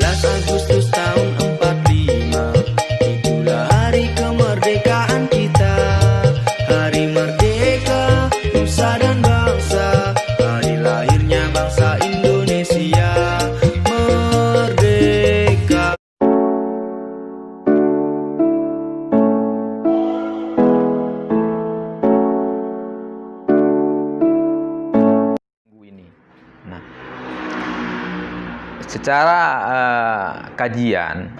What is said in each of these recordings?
17 Agustus tahun 45, itulah hari kemerdekaan kita. Hari merdeka, nusa dan bangsa, hari lahirnya bangsa Indonesia. Merdeka. Ini. Nah, secara kajian,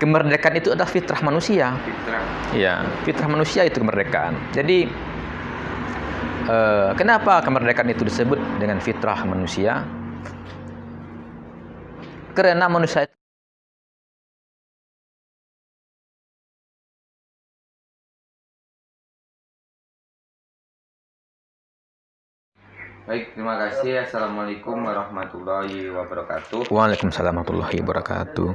kemerdekaan itu adalah fitrah manusia. Fitrah. Ya, fitrah manusia itu kemerdekaan. Jadi, kenapa kemerdekaan itu disebut dengan fitrah manusia? Karena manusia itu Baik, terima kasih. Assalamualaikum warahmatullahi wabarakatuh. Waalaikumsalam warahmatullahi wabarakatuh.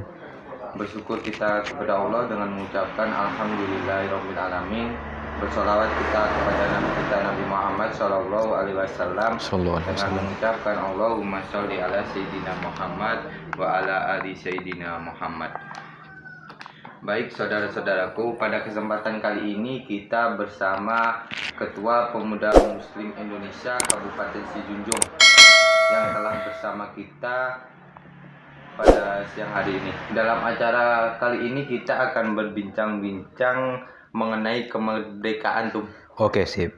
Bersyukur kita kepada Allah dengan mengucapkan Alhamdulillahirabbil alamin. Bersolawat kita kepada Nabi kita Nabi Muhammad Sallallahu Alaihi Wasallam dengan mengucapkan Allahumma sholli ala Sayyidina Muhammad wa ala ali Sayyidina Muhammad. Baik saudara-saudaraku, pada kesempatan kali ini kita bersama Ketua Pemuda Muslim Indonesia Kabupaten Sijunjung yang telah bersama kita pada siang hari ini. Dalam acara kali ini kita akan berbincang-bincang mengenai kemerdekaan tuh. Oke, sip.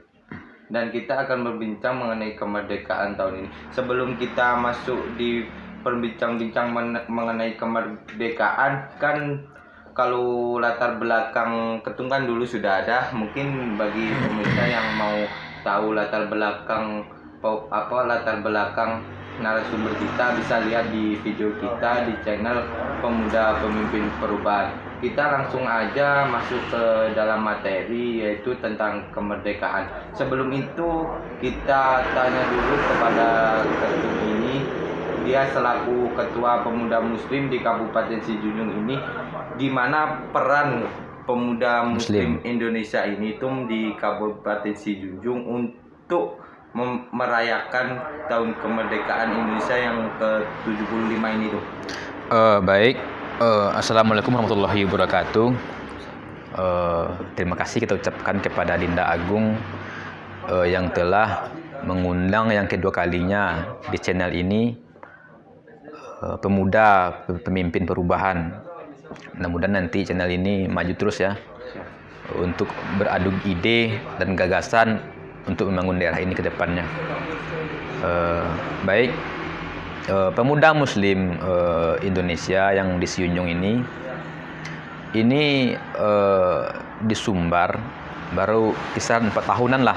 Dan kita akan berbincang mengenai kemerdekaan tahun ini. Sebelum kita masuk di perbincang-bincang mengenai kemerdekaan, kan kalau latar belakang Ketum kan dulu sudah ada. Mungkin bagi pemirsa yang mau tahu latar belakang narasumber kita bisa lihat di video kita di channel Pemuda Pemimpin Perubahan. Kita langsung aja masuk ke dalam materi, yaitu tentang kemerdekaan. Sebelum itu kita tanya dulu kepada Ketum ini, dia selaku Ketua Pemuda Muslim di Kabupaten Sijunjung ini, di mana peran Pemuda Muslim Indonesia ini tuh di Kabupaten Sijunjung untuk merayakan tahun kemerdekaan Indonesia yang ke-75 ini tuh. Baik. Assalamualaikum warahmatullahi wabarakatuh. Terima kasih kita ucapkan kepada Dinda Agung yang telah mengundang yang kedua kalinya di channel ini, Pemuda Pemimpin Perubahan. Mudah-mudahan nanti channel ini maju terus ya, untuk beradu ide dan gagasan untuk membangun daerah ini ke depannya. Baik, Pemuda Muslim Indonesia yang di Sijunjung ini di Sumbar baru kisaran 4 tahunan lah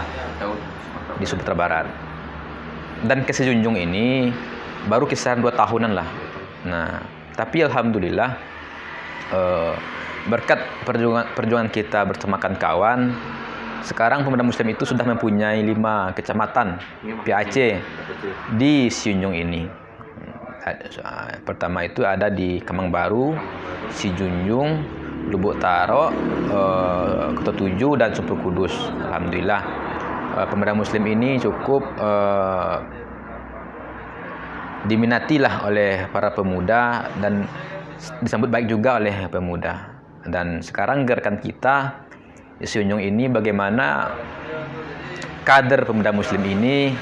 di Sumatera Barat, dan ke Sijunjung ini baru kisaran 2 tahunan lah. Nah, tapi alhamdulillah berkat perjuangan kita bersama kawan-kawan, sekarang Pemuda Muslim itu sudah mempunyai 5 kecamatan PAC di Sijunjung ini. Pertama itu ada di Kemang Baru, Sijunjung, Lubuk Taro, Kota Tujuh, dan Sumpur Kudus. Alhamdulillah, Pemuda Muslim ini cukup diminatilah oleh para pemuda dan disambut baik juga oleh pemuda. Dan sekarang gerakan kita di Sijunjung ini bagaimana kader Pemuda Muslim ini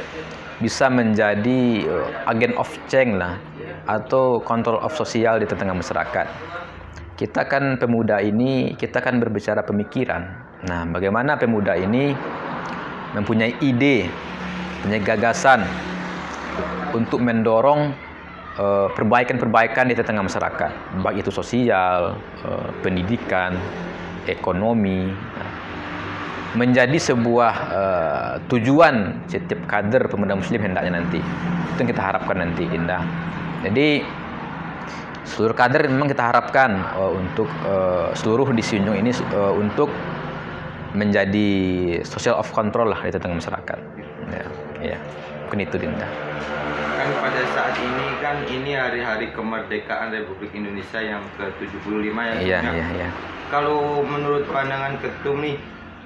bisa menjadi agen of change lah, atau control of sosial di tengah masyarakat. Kita kan pemuda ini, kita kan berbicara pemikiran. Nah, bagaimana pemuda ini mempunyai ide, punya gagasan untuk mendorong perbaikan-perbaikan di tengah masyarakat, baik itu sosial, pendidikan, ekonomi, menjadi sebuah tujuan setiap kader Pemuda Muslim hendaknya nanti. Itu yang kita harapkan nanti, Indah. Jadi seluruh kader memang kita harapkan untuk seluruh di Sijunjung ini untuk menjadi social of control lah di tengah masyarakat. Ya, mungkin itu, Dinda. Kan pada saat ini kan ini hari-hari kemerdekaan Republik Indonesia yang ke-75 ya. Iya. Kalau menurut pandangan Ketum nih,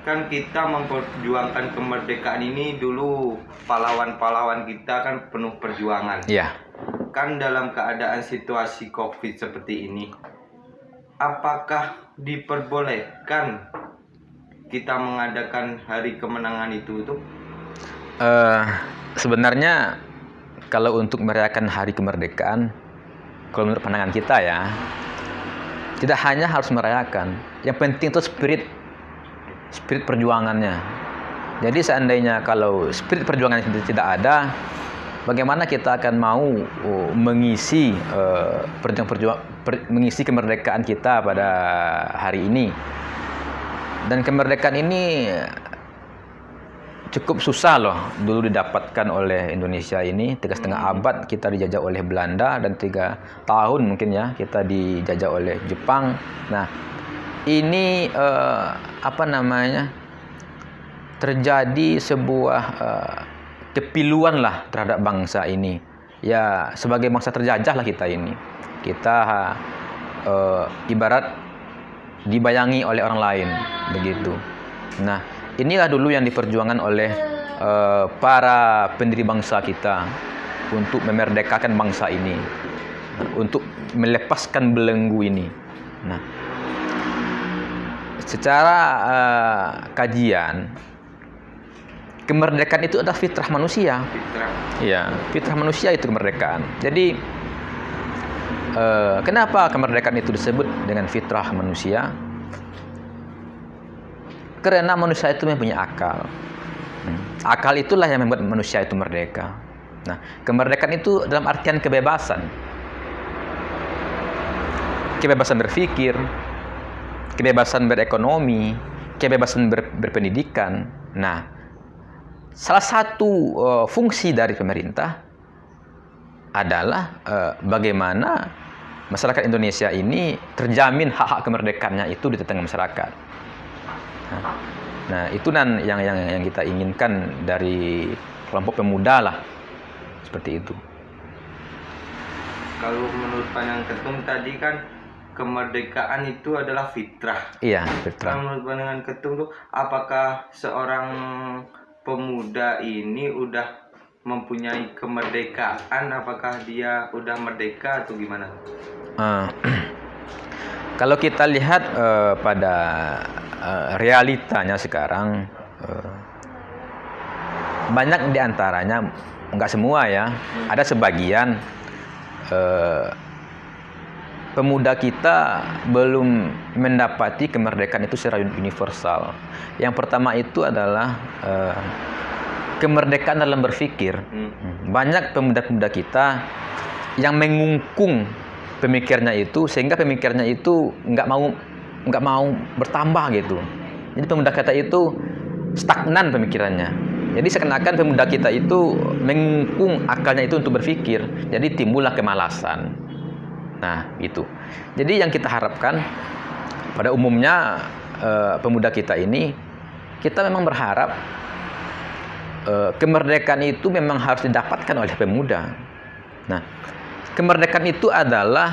kan kita memperjuangkan kemerdekaan ini dulu, pahlawan-pahlawan kita kan penuh perjuangan. Iya. kan dalam keadaan situasi COVID seperti ini, apakah diperbolehkan kita mengadakan hari kemenangan itu? Sebenarnya kalau untuk merayakan hari kemerdekaan, kalau menurut pandangan kita ya, tidak hanya harus merayakan, yang penting itu spirit perjuangannya. Jadi seandainya kalau spirit perjuangan itu tidak ada, bagaimana kita akan mau mengisi mengisi kemerdekaan kita pada hari ini? Dan kemerdekaan ini cukup susah loh dulu didapatkan oleh Indonesia ini. 3,5 abad kita dijajah oleh Belanda, dan 3 tahun mungkin ya kita dijajah oleh Jepang. Nah, ini terjadi sebuah kepiluan lah terhadap bangsa ini. Ya, sebagai bangsa terjajah lah kita ini. Kita ibarat dibayangi oleh orang lain, begitu. Nah, inilah dulu yang diperjuangkan oleh para pendiri bangsa kita untuk memerdekakan bangsa ini, untuk melepaskan belenggu ini. Nah, secara kajian, kemerdekaan itu adalah fitrah manusia. Iya, fitrah manusia itu kemerdekaan. Jadi, kenapa kemerdekaan itu disebut dengan fitrah manusia? Karena manusia itu mempunyai akal. Akal itulah yang membuat manusia itu merdeka. Nah, kemerdekaan itu dalam artian kebebasan. Kebebasan berpikir, kebebasan berekonomi, kebebasan berpendidikan. Nah, salah satu fungsi dari pemerintah adalah bagaimana masyarakat Indonesia ini terjamin hak-hak kemerdekaannya itu di tengah masyarakat. Nah, itu yang kita inginkan dari kelompok pemuda lah, seperti itu. Kalau menurut pandangan Ketum tadi kan kemerdekaan itu adalah fitrah. Iya, fitrah. Menurut pandangan Ketum tuh, apakah seorang pemuda ini udah mempunyai kemerdekaan? Apakah dia udah merdeka atau gimana? Kalau kita lihat pada realitanya sekarang, banyak diantaranya, nggak semua ya, ada sebagian pemuda kita belum mendapati kemerdekaan itu secara universal. Yang pertama itu adalah kemerdekaan dalam berpikir. Banyak pemuda-pemuda kita yang mengungkung pemikirnya itu, sehingga pemikirnya itu nggak mau bertambah gitu. Jadi pemuda kita itu stagnan pemikirannya. Jadi seakan-akan pemuda kita itu mengungkung akalnya itu untuk berpikir. Jadi timbullah kemalasan. Nah, itu. Jadi yang kita harapkan pada umumnya pemuda kita ini, kita memang berharap kemerdekaan itu memang harus didapatkan oleh pemuda. Nah, kemerdekaan itu adalah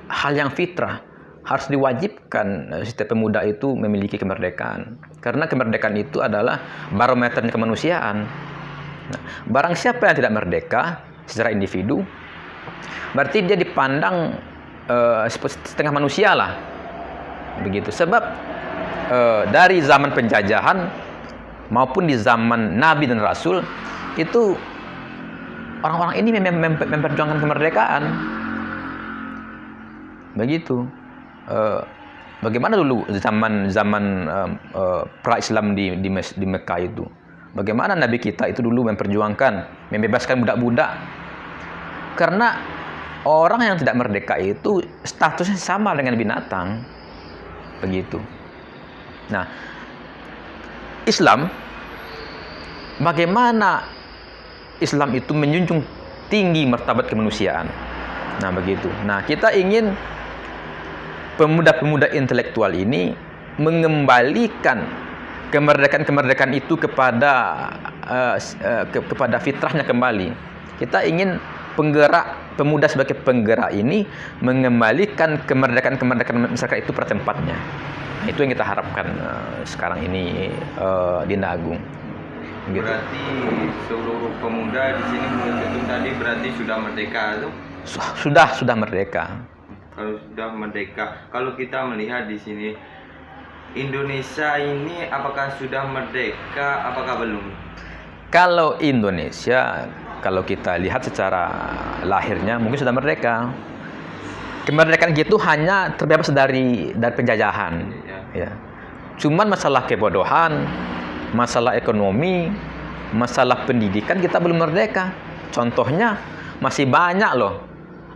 hal yang fitrah. Harus diwajibkan setiap pemuda itu memiliki kemerdekaan. Karena kemerdekaan itu adalah barometer kemanusiaan. Nah, barang siapa yang tidak merdeka secara individu, berarti dia dipandang setengah manusia lah. Begitu. Sebab dari zaman penjajahan maupun di zaman Nabi dan Rasul, itu orang-orang ini memperjuangkan kemerdekaan. Begitu. Bagaimana dulu zaman pra-Islam di Mekah itu? Bagaimana Nabi kita itu dulu memperjuangkan, membebaskan budak-budak? Karena orang yang tidak merdeka itu statusnya sama dengan binatang. Begitu. Nah, Islam, bagaimana Islam itu menjunjung tinggi martabat kemanusiaan. Nah, begitu. Nah, kita ingin pemuda-pemuda intelektual ini mengembalikan kemerdekaan itu kepada fitrahnya kembali. Kita ingin pemuda sebagai penggerak ini mengembalikan kemerdekaan masyarakat itu pada tempatnya. Nah, itu yang kita harapkan sekarang ini di Nagung. gitu. Berarti seluruh pemuda di sini menurut itu tadi berarti sudah merdeka tuh? Sudah merdeka. Kalau sudah merdeka, kalau kita melihat di sini Indonesia ini apakah sudah merdeka, apakah belum? Kalau Indonesia, kalau kita lihat secara lahirnya mungkin sudah merdeka. Kemerdekaan gitu hanya terbebas dari penjajahan. Ya. Cuman masalah kebodohan, masalah ekonomi, masalah pendidikan kita belum merdeka. Contohnya masih banyak loh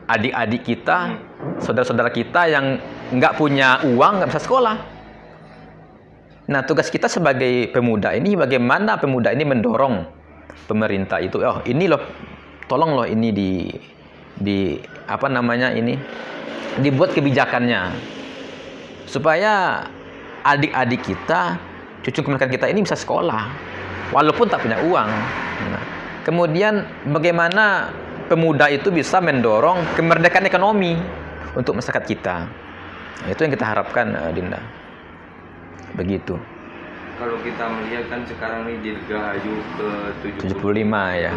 adik-adik kita, saudara-saudara kita yang nggak punya uang, nggak bisa sekolah. Nah, tugas kita sebagai pemuda ini, bagaimana pemuda ini mendorong pemerintah itu, oh ini loh, tolong loh ini apa namanya ini, dibuat kebijakannya supaya adik-adik kita, cucu keponakan kita ini bisa sekolah walaupun tak punya uang. Nah, kemudian bagaimana pemuda itu bisa mendorong kemerdekaan ekonomi untuk masyarakat kita. Nah, itu yang kita harapkan, Dinda. Begitu. Kalau kita melihat kan sekarang ini Dirgahayu ke 75 ya.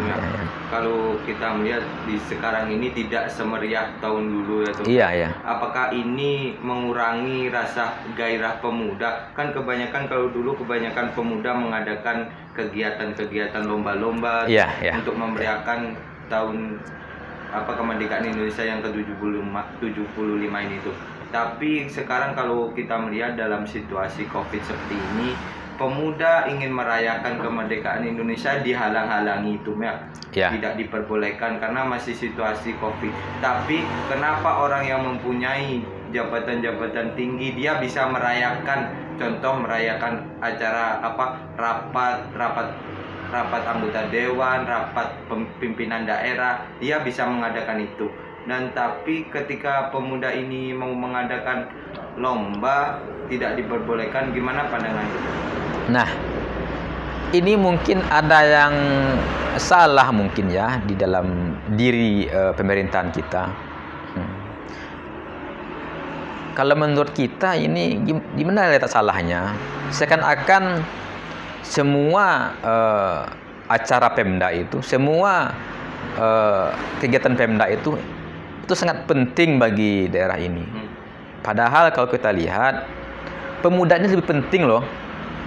Kalau kita melihat di sekarang ini tidak semeriah tahun dulu ya. Iya ya. Apakah ini mengurangi rasa gairah pemuda? Kan kebanyakan kalau dulu kebanyakan pemuda mengadakan kegiatan-kegiatan lomba-lomba untuk memeriahkan tahun kemerdekaan Indonesia yang ke-75 ini tuh. Tapi sekarang kalau kita melihat dalam situasi Covid seperti ini, pemuda ingin merayakan kemerdekaan Indonesia dihalang-halangi itu tidak diperbolehkan karena masih situasi Covid. Tapi kenapa orang yang mempunyai jabatan-jabatan tinggi dia bisa merayakan, contoh merayakan acara rapat anggota dewan, rapat pimpinan daerah, dia bisa mengadakan itu. Dan tapi ketika pemuda ini mau mengadakan lomba tidak diperbolehkan, gimana pandangan itu? Nah, ini mungkin ada yang salah mungkin ya di dalam diri pemerintahan kita. Kalau menurut kita ini gimana letak salahnya? Seakan-akan semua acara Pemda itu, semua kegiatan Pemda itu sangat penting bagi daerah ini. Padahal kalau kita lihat, pemuda ini lebih penting loh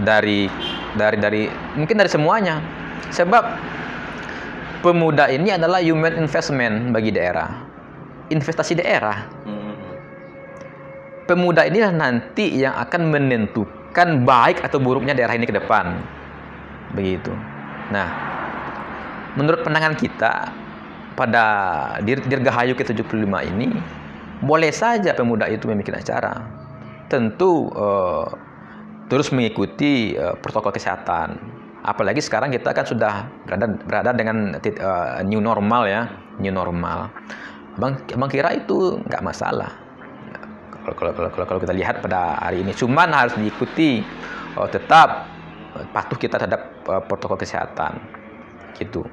dari mungkin dari semuanya. Sebab pemuda ini adalah human investment bagi daerah, investasi daerah. Pemuda inilah nanti yang akan menentukan baik atau buruknya daerah ini ke depan. Begitu. Nah, menurut pandangan kita pada Dirgahayu ke-75 ini, boleh saja pemuda itu membuat acara. Tentu terus mengikuti protokol kesehatan. Apalagi sekarang kita kan sudah berada dengan new normal ya, new normal. Abang kira itu nggak masalah. Kalau kita lihat pada hari ini, cuman harus diikuti, tetap patuh kita terhadap protokol kesehatan, gitu.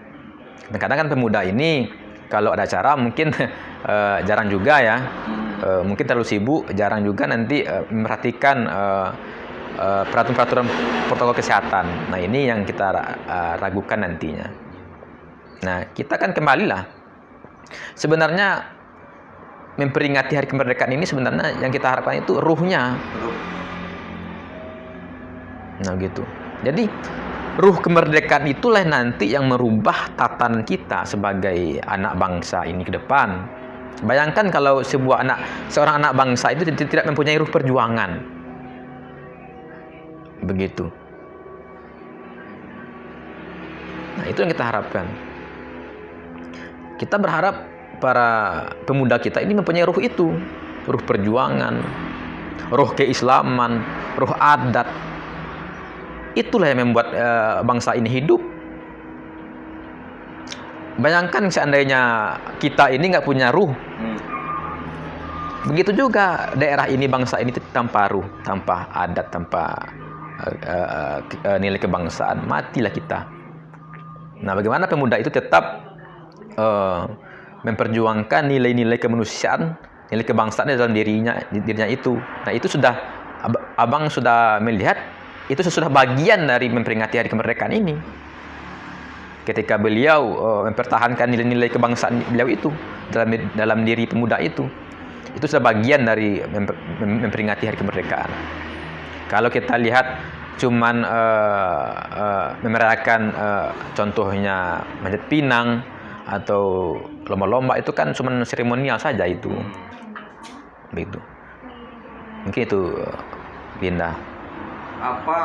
Kadang kan pemuda ini kalau ada acara mungkin jarang juga ya, mungkin terlalu sibuk, jarang juga nanti memperhatikan peraturan protokol kesehatan. Nah, ini yang kita ragukan nantinya. Nah, kita kan kembalilah. Sebenarnya memperingati hari kemerdekaan ini sebenarnya yang kita harapkan itu ruhnya. Nah, gitu. Jadi ruh kemerdekaan itulah nanti yang merubah tatanan kita sebagai anak bangsa ini ke depan. Bayangkan kalau seorang anak bangsa itu tidak mempunyai ruh perjuangan. Begitu. Nah, itu yang kita harapkan. Kita berharap para pemuda kita ini mempunyai ruh itu, ruh perjuangan, ruh keislaman, ruh adat. Itulah yang membuat bangsa ini hidup. Bayangkan seandainya kita ini nggak punya ruh. Begitu juga daerah ini, bangsa ini tanpa ruh, tanpa adat, tanpa nilai kebangsaan, matilah kita. Nah, bagaimana pemuda itu tetap memperjuangkan nilai-nilai kemanusiaan, nilai kebangsaan dalam dirinya itu. Nah, itu sudah abang sudah melihat, itu sudah bagian dari memperingati hari kemerdekaan ini. ketika beliau mempertahankan nilai-nilai kebangsaan beliau itu dalam diri pemuda itu sudah bagian dari memperingati hari kemerdekaan. Kalau kita lihat cuman memerayakan contohnya Manjat Pinang atau lomba-lomba, itu kan cuman seremonial saja itu. Begitu. Mungkin itu, Linda. Apa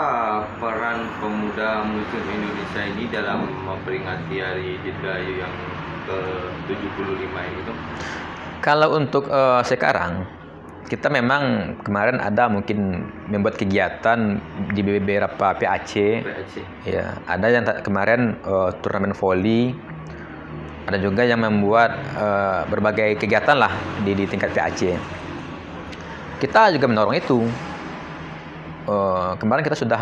peran pemuda Muslim Indonesia ini dalam memperingati Hari Dirgahayu yang ke-75 ini tuh? Kalau untuk sekarang, kita memang kemarin ada mungkin membuat kegiatan di beberapa PAC. Ya, ada yang kemarin turnamen voli, ada juga yang membuat berbagai kegiatan lah di tingkat PAC. Kita juga mendorong itu. Kemarin kita sudah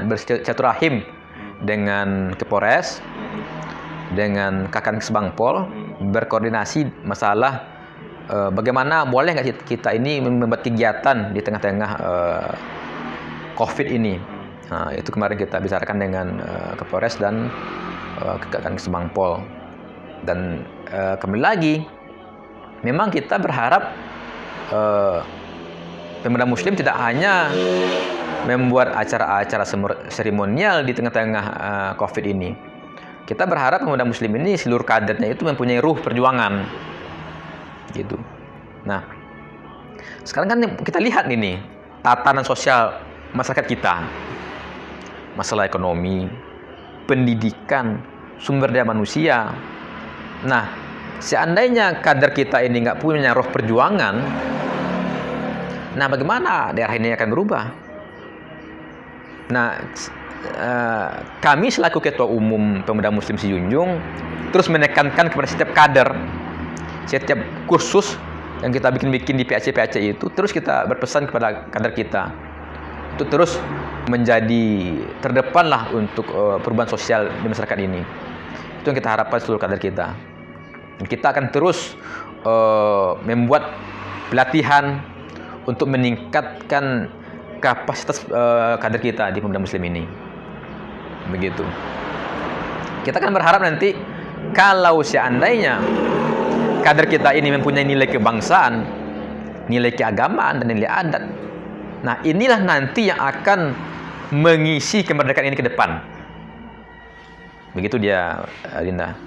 bersilaturahim dengan Kapolres, dengan Kakang Bangpol, berkoordinasi masalah bagaimana boleh nggak kita ini membuat kegiatan di tengah-tengah COVID ini. Nah, itu kemarin kita bicarakan dengan Kapolres dan Kakang Bangpol. Dan kembali lagi, memang kita berharap pemuda Muslim tidak hanya membuat acara-acara seremonial di tengah-tengah COVID ini. Kita berharap pemuda Muslim ini seluruh kadernya itu mempunyai ruh perjuangan, gitu. Nah, sekarang kan kita lihat ini tatanan sosial masyarakat kita, masalah ekonomi, pendidikan, sumber daya manusia. Nah, seandainya kader kita ini nggak punya roh perjuangan, nah bagaimana daerah ini akan berubah? Nah, kami selaku Ketua Umum Pemuda Muslim Sijunjung terus menekankan kepada setiap kader, setiap kursus yang kita bikin di PAC itu, terus kita berpesan kepada kader kita untuk terus menjadi terdepan lah untuk perubahan sosial di masyarakat ini. Itu yang kita harapkan seluruh kader kita. Kita akan terus membuat pelatihan untuk meningkatkan kapasitas kader kita di Pemuda Muslim ini. Begitu. Kita kan berharap nanti kalau seandainya kader kita ini mempunyai nilai kebangsaan, nilai keagamaan, dan nilai adat, nah inilah nanti yang akan mengisi kemerdekaan ini ke depan. Begitu dia, Linda.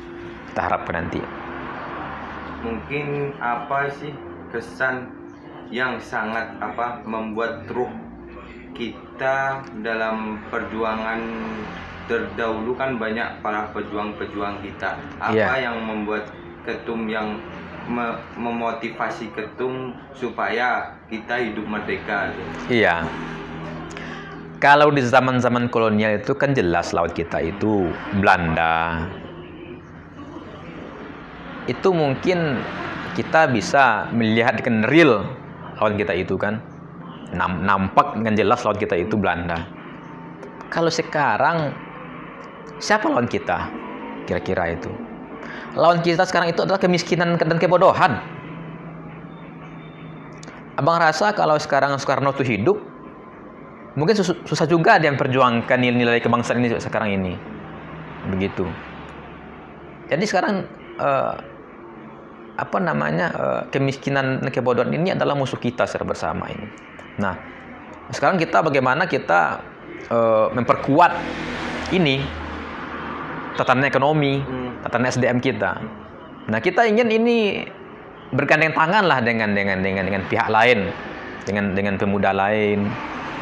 Kita harapkan nanti. Mungkin apa sih kesan yang sangat membuat ruh kita dalam perjuangan terdahulu? Kan banyak para pejuang-pejuang kita. Apa yang membuat Ketum yang memotivasi Ketum supaya kita hidup merdeka? Iya. Kalau di zaman-zaman kolonial itu kan jelas lawan kita itu Belanda. Itu mungkin kita bisa melihat dengan real lawan kita itu kan. Nampak dengan jelas lawan kita itu Belanda. Kalau sekarang siapa lawan kita? Kira-kira itu. Lawan kita sekarang itu adalah kemiskinan dan kebodohan. Abang rasa kalau sekarang Soekarno itu hidup, mungkin susah juga dia memperjuangkan nilai-nilai kebangsaan ini sekarang ini. Begitu. Jadi sekarang kemiskinan dan kebodohan ini adalah musuh kita secara bersama ini. Nah, sekarang kita bagaimana kita memperkuat ini tatanan ekonomi, tatanan SDM kita. Nah, kita ingin ini bergandeng tangan lah dengan pihak lain, dengan pemuda lain,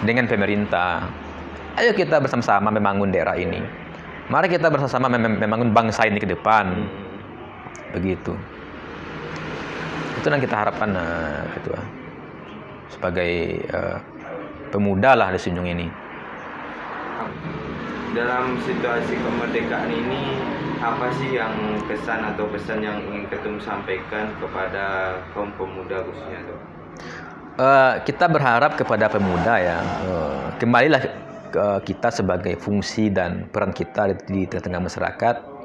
dengan pemerintah. Ayo kita bersama-sama membangun daerah ini. Mari kita bersama-sama membangun bangsa ini ke depan. Begitu. Itu yang kita harapkan, Ketua, sebagai pemuda lah di Sijunjung ini. Dalam situasi kemerdekaan ini, apa sih yang kesan atau pesan yang ingin Ketum sampaikan kepada kaum pemuda khususnya tuh? Kita berharap kepada pemuda ya, kembalilah kita sebagai fungsi dan peran kita di tengah masyarakat.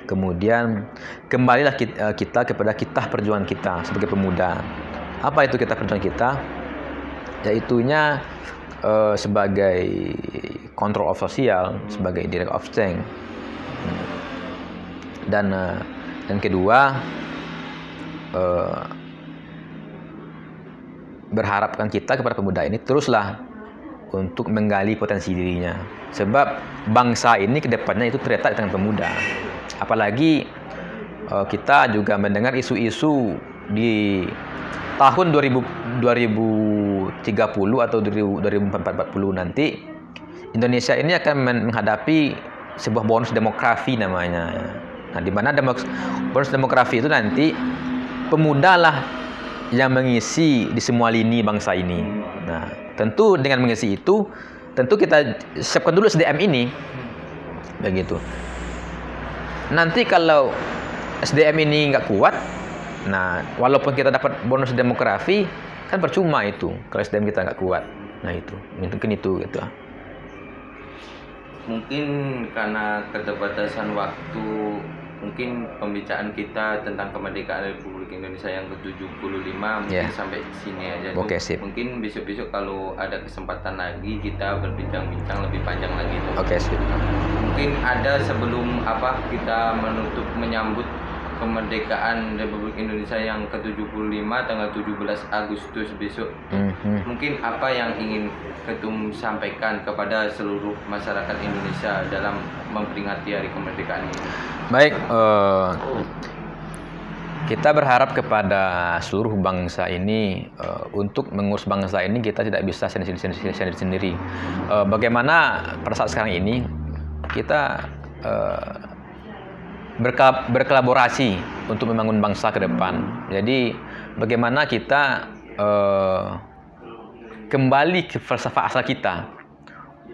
Kemudian kembalilah kita kepada kitah perjuangan kita sebagai pemuda. Apa itu kitah perjuangan kita? Yaitunya sebagai control of sosial, sebagai direct of change, Dan kedua, berharapkan kita kepada pemuda ini teruslah untuk menggali potensi dirinya. Sebab bangsa ini kedepannya itu terletak dengan pemuda. Apalagi kita juga mendengar isu-isu di tahun 2030 atau 2040 nanti, Indonesia ini akan menghadapi sebuah bonus demografi namanya. Nah, di mana bonus demografi itu nanti pemuda lah yang mengisi di semua lini bangsa ini. Nah, tentu dengan mengisi itu, tentu kita siapkan dulu SDM ini, begitu. Nanti kalau SDM ini nggak kuat, nah walaupun kita dapat bonus demografi, kan percuma itu kalau SDM kita nggak kuat. Nah itu, mungkin itu gitu. Mungkin karena keterbatasan waktu, mungkin pembicaraan kita tentang kemerdekaan Republik Indonesia yang ke-75 mungkin sampai sini aja. Oke, sip. Mungkin besok-besok kalau ada kesempatan lagi kita berbincang-bincang lebih panjang lagi itu. Oke, sip. Mungkin ada sebelum kita menyambut kemerdekaan Republik Indonesia yang ke-75 tanggal 17 Agustus besok. Mungkin apa yang ingin Ketum sampaikan kepada seluruh masyarakat Indonesia dalam memperingati hari kemerdekaan ini? Baik, kita berharap kepada seluruh bangsa ini, untuk mengurus bangsa ini kita tidak bisa sendiri. Bagaimana pada saat sekarang ini kita berkolaborasi untuk membangun bangsa ke depan. Jadi bagaimana kita kembali ke falsafah asal kita.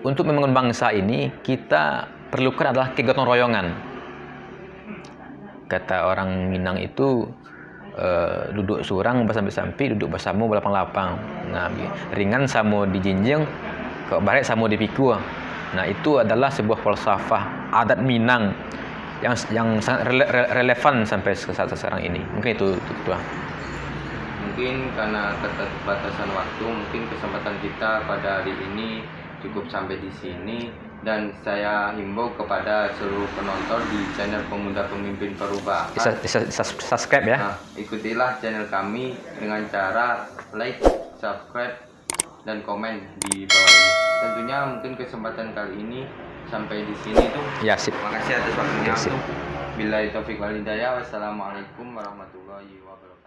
Untuk membangun bangsa ini kita perlukan adalah kegotong royongan. Kata orang Minang itu, duduk surang bersampi-sampi, duduk bersama berlapang-lapang. Nah, ringan samo dijinjing, ke baret samo dipikul. Nah, itu adalah sebuah falsafah adat Minang yang sangat relevan sampai saat sekarang ini. Mungkin itu. Mungkin karena keterbatasan waktu, mungkin kesempatan kita pada hari ini cukup sampai di sini, dan saya himbau kepada seluruh penonton di channel Pemuda Pemimpin Perubahan. Subscribe ya. Nah, ikutilah channel kami dengan cara like, subscribe, dan komen di bawah ini. Tentunya mungkin kesempatan kali ini sampai di sini tuh. Ya, sip. Terima kasih atas waktunya. Sip. Billahi taufiq wal hidayah. Wassalamualaikum warahmatullahi wabarakatuh.